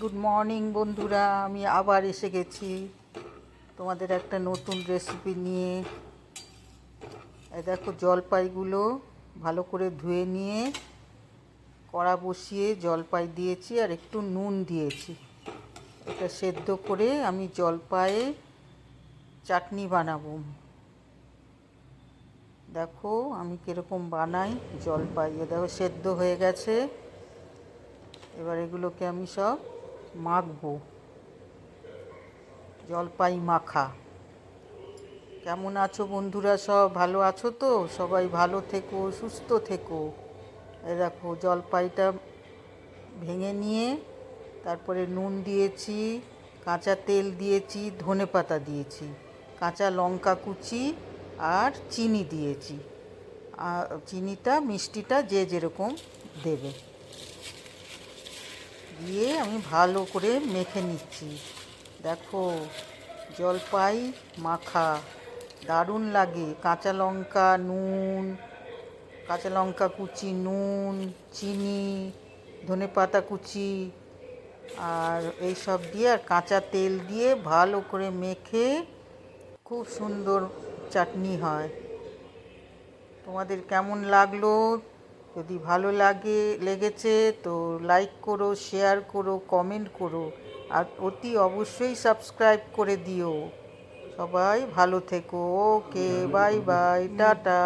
Good morning বন্ধুরা, আমি আবার এসে গেছি তোমাদের একটা নতুন রেসিপি নিয়ে। এই দেখো, জলপাইগুলো ভালো করে ধুয়ে নিয়ে কড়া বসিয়ে জলপাই দিয়েছি আর একটু নুন দিয়েছি। এটা সেদ্ধ করে আমি জলপাইয়ে চাটনি বানাবো। দেখো আমি কীরকম বানাই জলপাই। দেখো সেদ্ধ হয়ে গেছে, এবার এগুলোকে আমি সব মাখবো। জলপাই মাখা। কেমন আছো বন্ধুরা? সব ভালো আছো তো? সবাই ভালো থেকো, সুস্থ থেকো। এই দেখো জলপাইটা ভেঙে নিয়ে তারপরে নুন দিয়েছি, কাঁচা তেল দিয়েছি, ধনেপাতা দিয়েছি, কাঁচা লঙ্কা কুচি আর চিনি দিয়েছি। আর চিনিটা মিষ্টিটা যে যেরকম দেবে। দিয়ে আমি ভালো করে মেখে নিচ্ছি। দেখো জলপাই মাখা দারুণ লাগে। কাঁচা লঙ্কা, নুন, কাঁচা লঙ্কা কুচি, নুন, চিনি, ধনেপাতা কুচি আর এই সব দিয়ে আর কাঁচা তেল দিয়ে ভালো করে মেখে খুব সুন্দর চাটনি হয়। তোমাদের কেমন লাগলো? যদি ভালো লেগেছে তো লাইক করো, শেয়ার করো, কমেন্ট করো আর অতি অবশ্যই সাবস্ক্রাইব করে দিও। সবাই ভালো থেকো। ওকে, বাই বাই, টাটা।